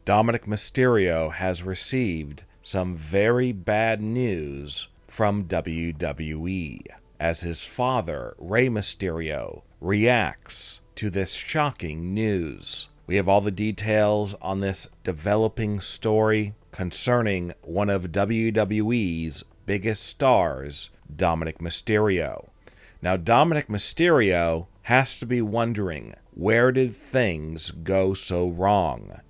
Dominik Mysterio has received some very bad news from WWE as his father, Rey Mysterio, reacts to this shocking news. We have all the details on this developing story concerning one of WWE's biggest stars, Dominik Mysterio. Now, Dominik Mysterio has to be wondering, where did things go so wrong?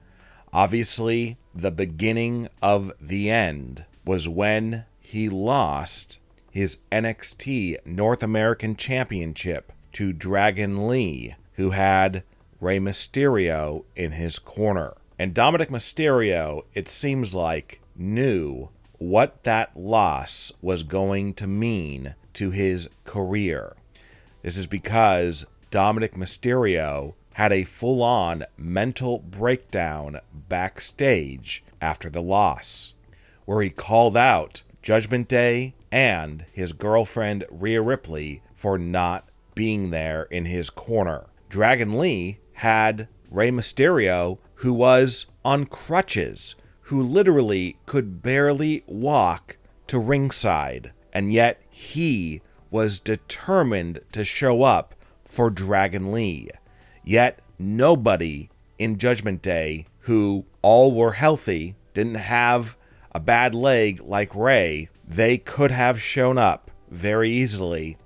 Obviously, the beginning of the end was when he lost his NXT North American Championship to Dragon Lee, who had Rey Mysterio in his corner. And Dominik Mysterio, it seems like, knew what that loss was going to mean to his career. This is because Dominik Mysterio had a full-on mental breakdown backstage after the loss, where he called out Judgment Day and his girlfriend Rhea Ripley for not being there in his corner. Dragon Lee had Rey Mysterio, who was on crutches, who literally could barely walk to ringside, and yet he was determined to show up for Dragon Lee. Yet nobody in Judgment Day, who all were healthy, didn't have a bad leg like Rey, they could have shown up very easily,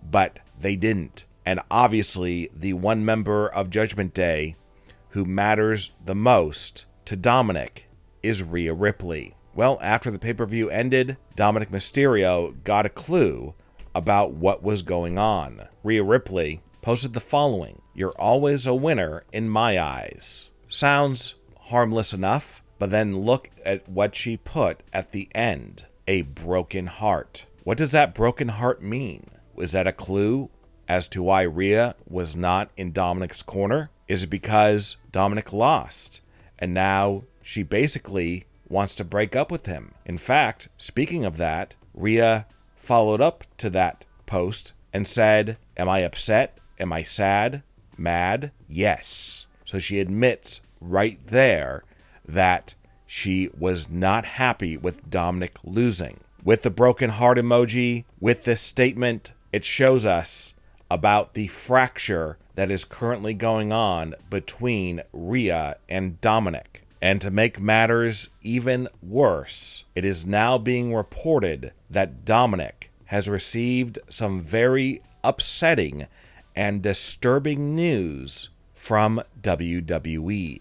but they didn't. And obviously, the one member of Judgment Day who matters the most to Dominik is Rhea Ripley. Well, after the pay-per-view ended, Dominik Mysterio got a clue about what was going on. Rhea Ripley posted the following: "You're always a winner in my eyes." Sounds harmless enough, but then look at what she put at the end: a broken heart. What does that broken heart mean? Is that a clue as to why Rhea was not in Dominik's corner? Is it because Dominik lost and now she basically wants to break up with him? In fact, speaking of that, Rhea followed up to that post and said, "Am I upset? Am I sad? Mad? Yes." So she admits right there that she was not happy with Dominik losing. With the broken heart emoji, with this statement, it shows us about the fracture that is currently going on between Rhea and Dominik. And to make matters even worse, it is now being reported that Dominik has received some very upsetting and disturbing news from WWE.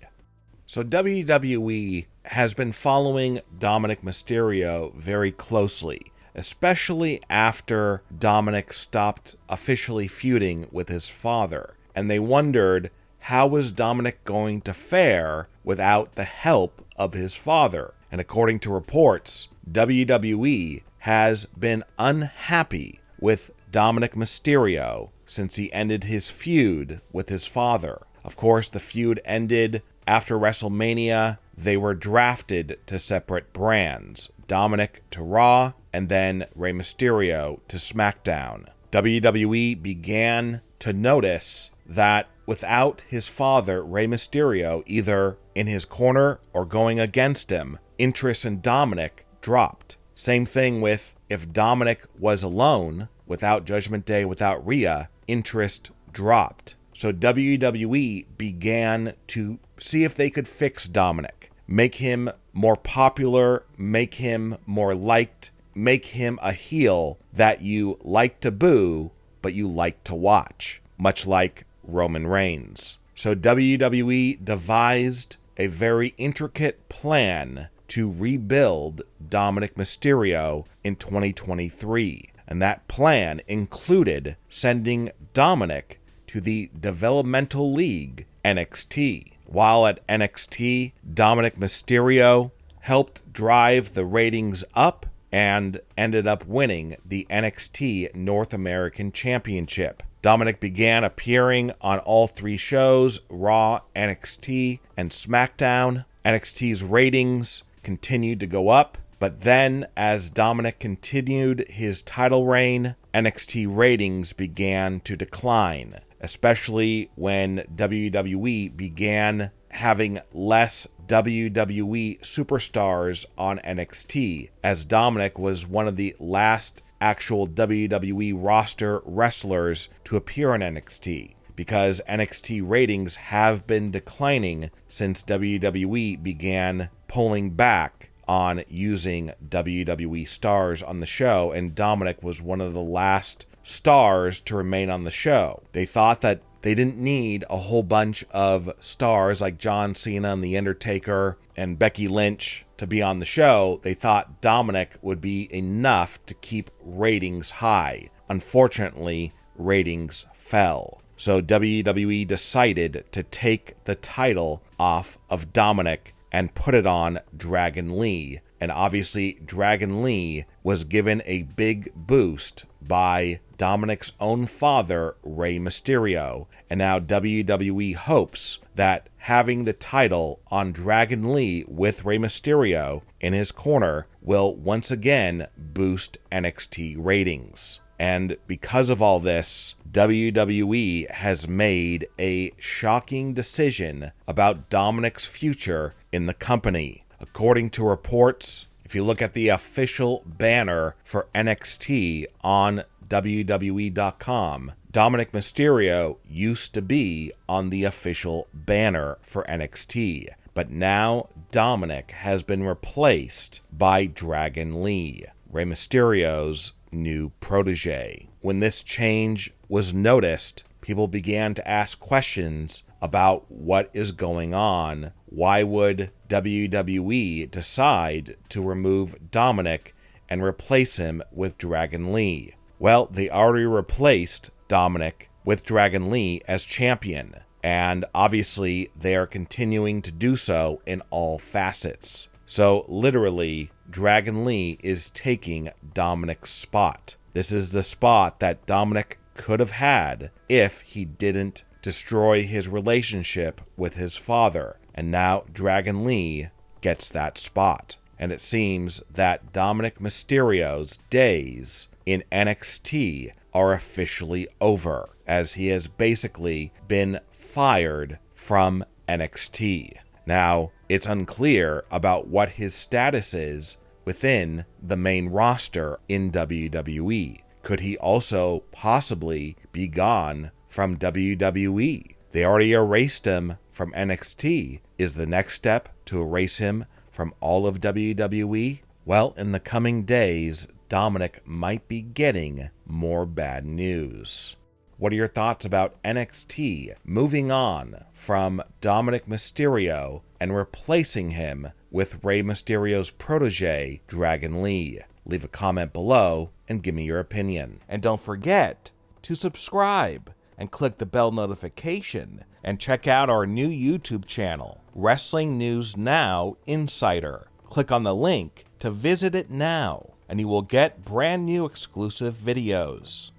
So WWE has been following Dominik Mysterio very closely, especially after Dominik stopped officially feuding with his father. And they wondered, how was Dominik going to fare without the help of his father? And according to reports, WWE has been unhappy with Dominik Mysterio since he ended his feud with his father. Of course, the feud ended after WrestleMania. They were drafted to separate brands, Dominik to Raw, and then Rey Mysterio to SmackDown. WWE began to notice that without his father, Rey Mysterio, either in his corner or going against him, interest in Dominik dropped. Same thing with if Dominik was alone, without Judgment Day, without Rhea, interest dropped. So WWE began to see if they could fix Dominik, make him more popular, make him more liked, make him a heel that you like to boo, but you like to watch, much like Roman Reigns. So WWE devised a very intricate plan to rebuild Dominik Mysterio in 2023. And that plan included sending Dominik to the developmental league, NXT. While at NXT, Dominik Mysterio helped drive the ratings up and ended up winning the NXT North American Championship. Dominik began appearing on all three shows, Raw, NXT, and SmackDown. NXT's ratings continued to go up, but then as Dominik continued his title reign, NXT ratings began to decline, especially when WWE began having less WWE superstars on NXT, as Dominik was one of the last actual WWE roster wrestlers to appear on NXT, because NXT ratings have been declining since WWE began pulling back on using WWE stars on the show, and Dominik was one of the last stars to remain on the show. They thought that they didn't need a whole bunch of stars like John Cena and The Undertaker and Becky Lynch to be on the show. They thought Dominik would be enough to keep ratings high. Unfortunately, ratings fell. So WWE decided to take the title off of Dominik and put it on Dragon Lee. And obviously, Dragon Lee was given a big boost by Dominik's own father, Rey Mysterio. And now WWE hopes that having the title on Dragon Lee with Rey Mysterio in his corner will once again boost NXT ratings. And because of all this, WWE has made a shocking decision about Dominik's future in the company. According to reports, if you look at the official banner for NXT on WWE.com, Dominik Mysterio used to be on the official banner for NXT. But now Dominik has been replaced by Dragon Lee, Rey Mysterio's new protege. When this change was noticed, people began to ask questions about what is going on. Why would WWE decide to remove Dominik and replace him with Dragon Lee? Well, they already replaced Dominik with Dragon Lee as champion, and obviously they are continuing to do so in all facets. So literally, Dragon Lee is taking Dominik's spot. This is the spot that Dominik could have had if he didn't destroy his relationship with his father. And now Dragon Lee gets that spot. And it seems that Dominik Mysterio's days in NXT are officially over, as he has basically been fired from NXT. Now, it's unclear about what his status is within the main roster in WWE. Could he also possibly be gone from WWE? They already erased him from NXT. Is the next step to erase him from all of WWE? Well, in the coming days, Dominik might be getting more bad news. What are your thoughts about NXT moving on from Dominik Mysterio and replacing him with Rey Mysterio's protege, Dragon Lee? Leave a comment below and give me your opinion. And don't forget to subscribe and click the bell notification and check out our new YouTube channel, Wrestling News Now Insider. Click on the link to visit it now, and you will get brand new exclusive videos.